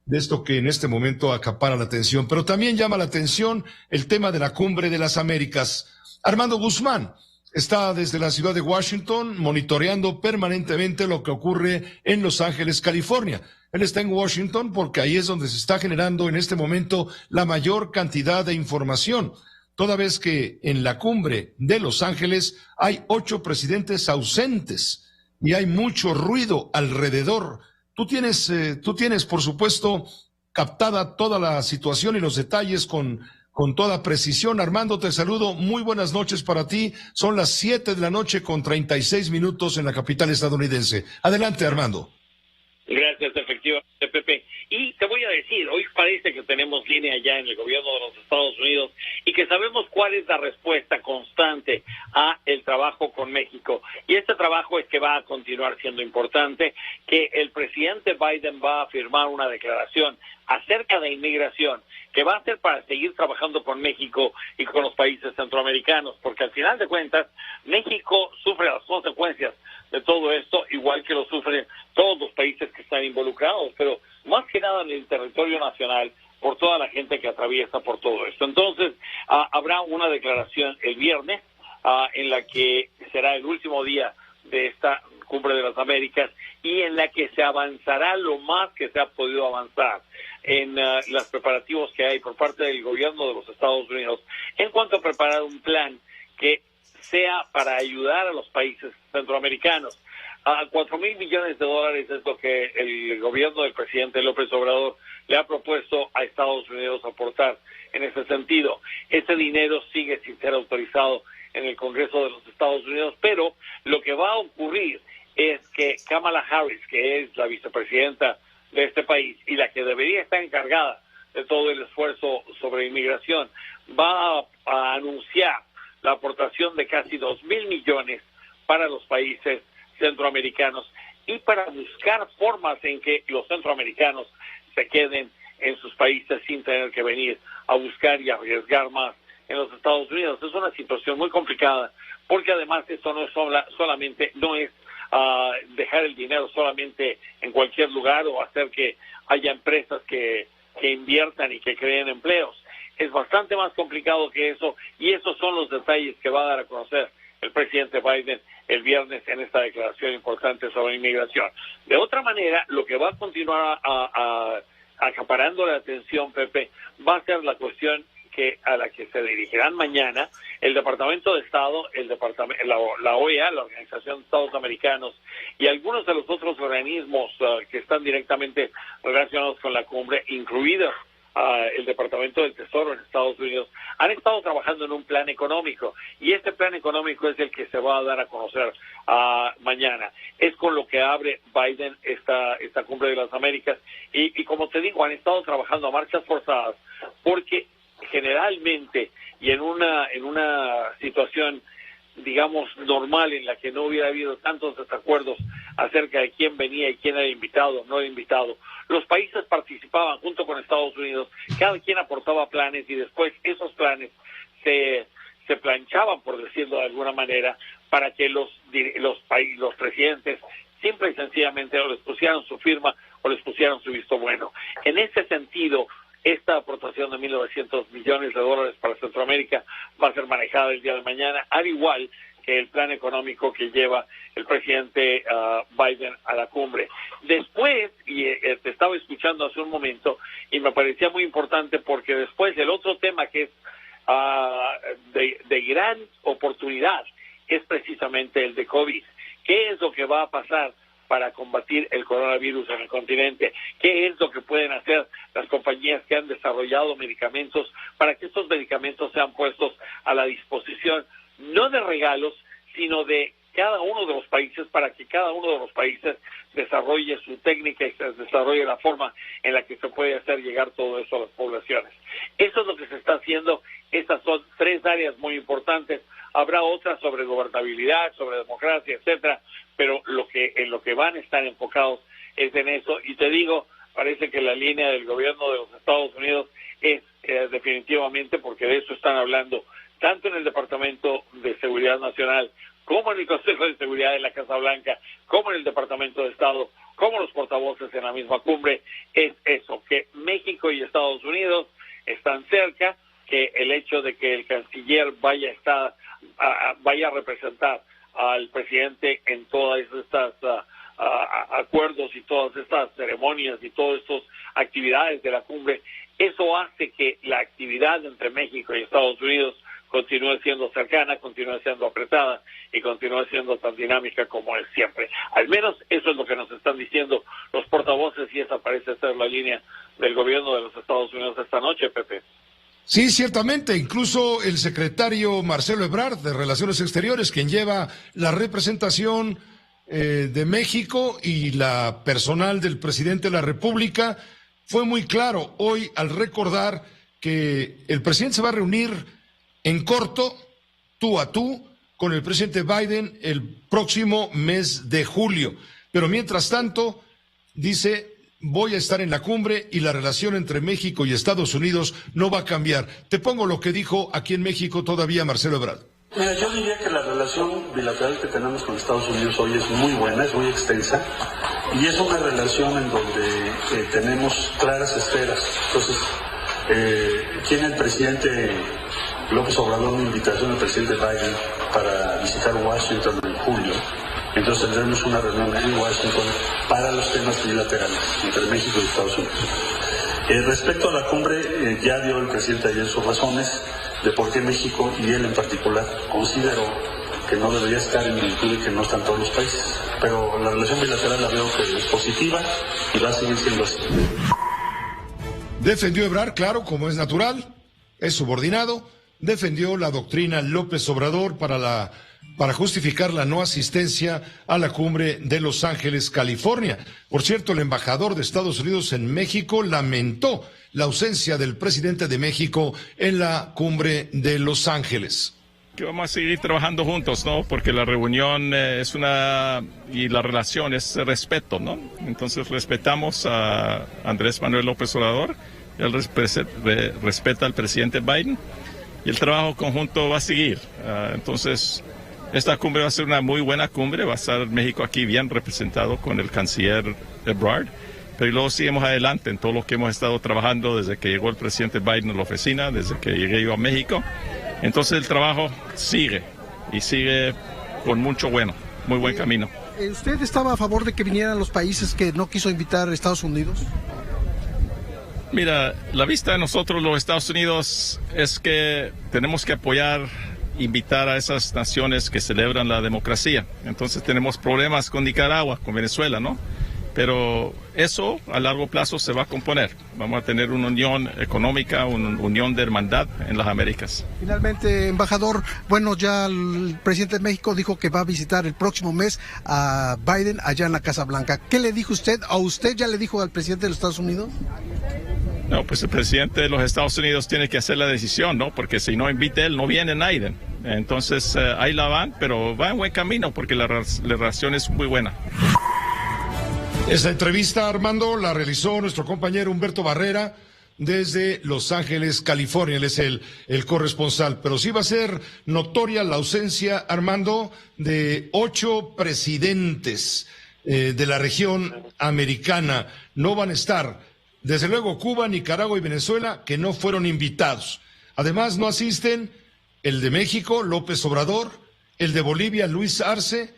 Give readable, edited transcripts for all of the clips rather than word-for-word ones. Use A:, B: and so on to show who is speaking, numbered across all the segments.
A: de esto que en este momento acapara la atención. Pero también llama la atención el tema de la Cumbre de las Américas. Armando Guzmán está desde la ciudad de Washington monitoreando permanentemente lo que ocurre en Los Ángeles, California. Él está en Washington porque ahí es donde se está generando en este momento la mayor cantidad de información, toda vez que en la cumbre de Los Ángeles hay 8 presidentes ausentes y hay mucho ruido alrededor. Tú tienes, por supuesto, captada toda la situación y los detalles con toda precisión. Armando, te saludo. Muy buenas noches para ti. Son las 7 de la noche con 36 minutos en la capital estadounidense. Adelante, Armando.
B: Gracias, efectivamente, Pepe. Y te voy a decir, hoy parece que tenemos línea ya en el gobierno de los Estados Unidos y que sabemos cuál es la respuesta constante a el trabajo con México. Y este trabajo es que va a continuar siendo importante, que el presidente Biden va a firmar una declaración acerca de inmigración, que va a ser para seguir trabajando con México y con los países centroamericanos, porque al final de cuentas, México sufre las consecuencias de todo esto, igual que lo sufren todos los países que están involucrados, pero más que nada en el territorio nacional, por toda la gente que atraviesa por todo esto. Entonces, habrá una declaración el viernes, en la que será el último día de esta Cumbre de las Américas y en la que se avanzará lo más que se ha podido avanzar en los preparativos que hay por parte del gobierno de los Estados Unidos en cuanto a preparar un plan que sea para ayudar a los países centroamericanos. $4,000 millones es lo que el gobierno del presidente López Obrador le ha propuesto a Estados Unidos aportar en ese sentido. Ese dinero sigue sin ser autorizado en el Congreso de los Estados Unidos, pero lo que va a ocurrir es que Kamala Harris, que es la vicepresidenta de este país y la que debería estar encargada de todo el esfuerzo sobre inmigración, va a anunciar la aportación de casi $2,000 millones para los países centroamericanos y para buscar formas en que los centroamericanos se queden en sus países sin tener que venir a buscar y arriesgar más en los Estados Unidos. Es una situación muy complicada porque además esto no es solamente dejar el dinero solamente en cualquier lugar o hacer que haya empresas que inviertan y que creen empleos. Es bastante más complicado que eso y esos son los detalles que va a dar a conocer el presidente Biden el viernes en esta declaración importante sobre inmigración. De otra manera, lo que va a continuar acaparando la atención, Pepe, va a ser la cuestión a la que se dirigirán mañana el Departamento de Estado, la OEA, la Organización de Estados Americanos, y algunos de los otros organismos que están directamente relacionados con la cumbre, incluidos el Departamento del Tesoro en Estados Unidos, han estado trabajando en un plan económico y este plan económico es el que se va a dar a conocer mañana. Es con lo que abre Biden esta Cumbre de las Américas y como te digo, han estado trabajando a marchas forzadas porque generalmente y en una situación digamos normal en la que no hubiera habido tantos desacuerdos acerca de quién venía y quién era invitado, no era invitado. Los países participaban junto con Estados Unidos, cada quien aportaba planes y después esos planes se planchaban, por decirlo de alguna manera, para que los presidentes simple y sencillamente o les pusieran su firma o les pusieran su visto bueno. En ese sentido, esta aportación de $1,900 millones para Centroamérica va a ser manejada el día de mañana, al igual que el plan económico que lleva el presidente Biden a la cumbre. Después, y te estaba escuchando hace un momento, y me parecía muy importante porque después el otro tema que es de gran oportunidad es precisamente el de COVID. ¿Qué es lo que va a pasar para combatir el coronavirus en el continente? ¿Qué es lo que pueden hacer las compañías que han desarrollado medicamentos para que estos medicamentos sean puestos a la disposición, no de regalos, sino de cada uno de los países, para que cada uno de los países desarrolle su técnica y se desarrolle la forma en la que se puede hacer llegar todo eso a las poblaciones? Eso es lo que se está haciendo. Estas son 3 áreas muy importantes. Habrá otras sobre gobernabilidad, sobre democracia, etcétera, pero en lo que van a estar enfocados es en eso. Y te digo, parece que la línea del gobierno de los Estados Unidos es definitivamente, porque de eso están hablando tanto en el Departamento de Seguridad Nacional como en el Consejo de Seguridad de la Casa Blanca, como en el Departamento de Estado, como los portavoces en la misma cumbre, es eso, que México y Estados Unidos están cerca, que el hecho de que el canciller vaya a representar al presidente en todas estas acuerdos y todas estas ceremonias y todas estas actividades de la cumbre, eso hace que la actividad entre México y Estados Unidos continúe siendo cercana, continúe siendo apretada y continúe siendo tan dinámica como es siempre. Al menos eso es lo que nos están diciendo los portavoces y esa parece ser la línea del gobierno de los Estados Unidos esta noche, Pepe.
A: Sí, ciertamente, incluso el secretario Marcelo Ebrard de Relaciones Exteriores, quien lleva la representación de México y la personal del presidente de la República, fue muy claro hoy al recordar que el presidente se va a reunir en corto, tú a tú, con el presidente Biden el próximo mes de julio. Pero mientras tanto, dice, voy a estar en la cumbre y la relación entre México y Estados Unidos no va a cambiar. Te pongo lo que dijo aquí en México todavía Marcelo Ebrard.
C: Mira, yo diría que la relación bilateral que tenemos con Estados Unidos hoy es muy buena, es muy extensa, y es una relación en donde tenemos claras esferas. Entonces, tiene el presidente López Obrador una invitación al presidente Biden para visitar Washington en julio. Entonces tendremos una reunión en Washington para los temas bilaterales entre México y Estados Unidos. Respecto a la cumbre, ya dio el presidente ayer sus razones de por qué México, y él en particular, consideró que no debería estar en virtud de que no están todos los países. Pero la relación bilateral la veo que es positiva y va a seguir siendo así.
A: Defendió Ebrard, claro, como es natural, es subordinado, defendió la doctrina López Obrador para justificar la no asistencia a la cumbre de Los Ángeles, California. Por cierto, el embajador de Estados Unidos en México lamentó la ausencia del presidente de México en la cumbre de Los Ángeles.
D: Que vamos a seguir trabajando juntos, ¿no? Porque la reunión y la relación es respeto, ¿no? Entonces respetamos a Andrés Manuel López Obrador, él respeta al presidente Biden y el trabajo conjunto va a seguir. Entonces, esta cumbre va a ser una muy buena cumbre, va a estar México aquí bien representado con el canciller Ebrard, pero luego seguimos adelante en todo lo que hemos estado trabajando desde que llegó el presidente Biden a la oficina, desde que llegué yo a México. Entonces el trabajo sigue y sigue con mucho muy buen camino.
E: ¿Usted estaba a favor de que vinieran los países que no quiso invitar a Estados Unidos?
D: Mira, la vista de nosotros los Estados Unidos es que tenemos que invitar a esas naciones que celebran la democracia. Entonces tenemos problemas con Nicaragua, con Venezuela, ¿no? Pero eso a largo plazo se va a componer. Vamos a tener una unión económica, una unión de hermandad en las Américas.
E: Finalmente, embajador, bueno, ya el presidente de México dijo que va a visitar el próximo mes a Biden allá en la Casa Blanca. ¿Qué le dijo usted? ¿A usted ya le dijo al presidente de los Estados Unidos?
D: No, pues el presidente de los Estados Unidos tiene que hacer la decisión, ¿no? Porque si no invita él, no viene Biden. Entonces ahí la van, pero va en buen camino porque la relación es muy buena.
A: Esta entrevista, Armando, la realizó nuestro compañero Humberto Barrera desde Los Ángeles, California. Él es el corresponsal. Pero sí va a ser notoria la ausencia, Armando, de 8 presidentes de la región americana. No van a estar, desde luego, Cuba, Nicaragua y Venezuela, que no fueron invitados. Además, no asisten el de México, López Obrador, el de Bolivia, Luis Arce,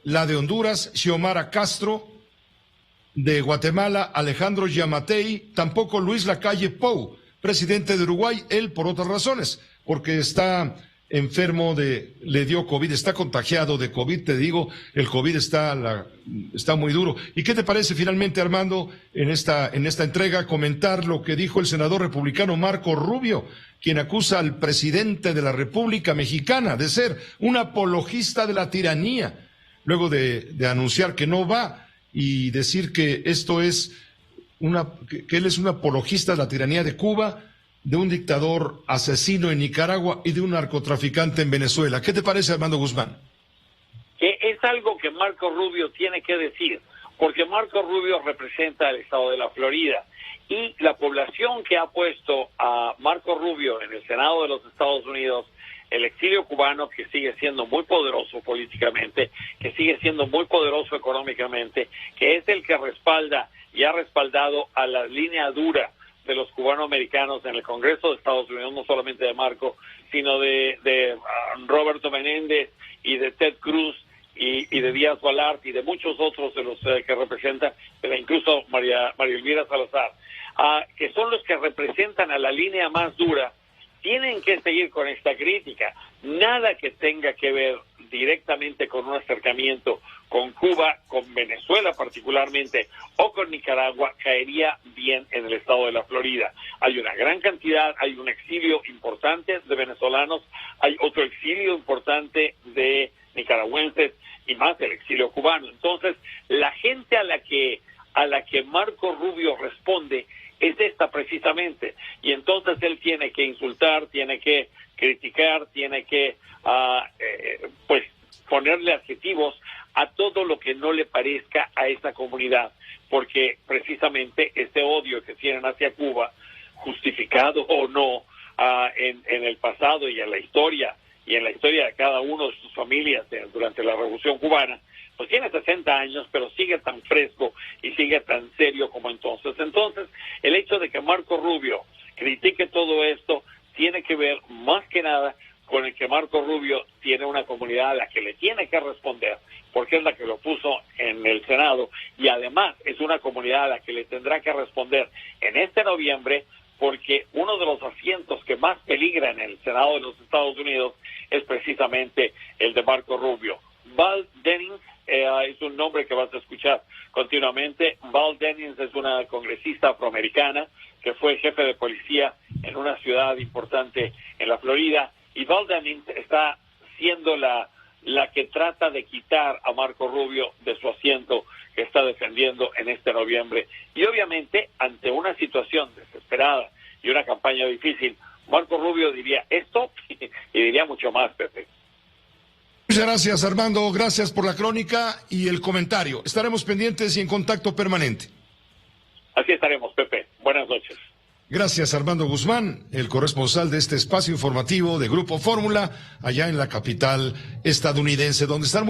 A: la de Honduras, Xiomara Castro, de Guatemala, Alejandro Yamatei, tampoco Luis Lacalle Pou, presidente de Uruguay, él por otras razones, porque está enfermo le dio COVID, está contagiado de COVID, te digo, el COVID está muy duro. ¿Y qué te parece finalmente, Armando, en esta entrega, comentar lo que dijo el senador republicano Marco Rubio, quien acusa al presidente de la República Mexicana de ser un apologista de la tiranía, luego de anunciar que no va y decir que esto es que él es un apologista de la tiranía de Cuba, de un dictador asesino en Nicaragua y de un narcotraficante en Venezuela? ¿Qué te parece, Armando Guzmán?
B: Que es algo que Marco Rubio tiene que decir, porque Marco Rubio representa al estado de la Florida y la población que ha puesto a Marco Rubio en el Senado de los Estados Unidos el exilio cubano, que sigue siendo muy poderoso políticamente, que sigue siendo muy poderoso económicamente, que es el que respalda y ha respaldado a la línea dura de los cubanoamericanos en el Congreso de Estados Unidos, no solamente de Marco, sino de Roberto Menéndez y de Ted Cruz y de Díaz Balart y de muchos otros de los que representan, incluso María Elvira Salazar, que son los que representan a la línea más dura, tienen que seguir con esta crítica. Nada que tenga que ver directamente con un acercamiento con Cuba, con Venezuela particularmente, o con Nicaragua, caería bien en el estado de la Florida. Hay una gran cantidad, hay un exilio importante de venezolanos, hay otro exilio importante de nicaragüenses y más el exilio cubano. Entonces, la gente a la que Marco Rubio responde es esta precisamente, y entonces él tiene que insultar, tiene que criticar, tiene que pues ponerle adjetivos a todo lo que no le parezca a esa comunidad, porque precisamente ese odio que tienen hacia Cuba, justificado o no, en el pasado y en la historia de cada uno de sus familias durante la Revolución Cubana, pues tiene 60 años, pero sigue tan fresco y sigue tan serio como entonces. Entonces, el hecho de que Marco Rubio critique todo esto tiene que ver más que nada con el que Marco Rubio tiene una comunidad a la que le tiene que responder, porque es la que lo puso en el Senado, y además es una comunidad a la que le tendrá que responder en este noviembre, porque uno de los asientos que más peligran en el Senado de los Estados Unidos es precisamente el de Marco Rubio. Val Demings es un nombre que vas a escuchar continuamente. Val Demings es una congresista afroamericana que fue jefe de policía en una ciudad importante en la Florida, y Val Demings está siendo la que trata de quitar a Marco Rubio de su asiento que está defendiendo en este noviembre. Y obviamente, ante una situación desesperada y una campaña difícil, Marco Rubio diría esto y diría mucho más, Pepe.
A: Muchas gracias, Armando. Gracias por la crónica y el comentario. Estaremos pendientes y en contacto permanente.
B: Así estaremos, Pepe. Buenas noches.
A: Gracias, Armando Guzmán, el corresponsal de este espacio informativo de Grupo Fórmula, allá en la capital estadounidense, donde están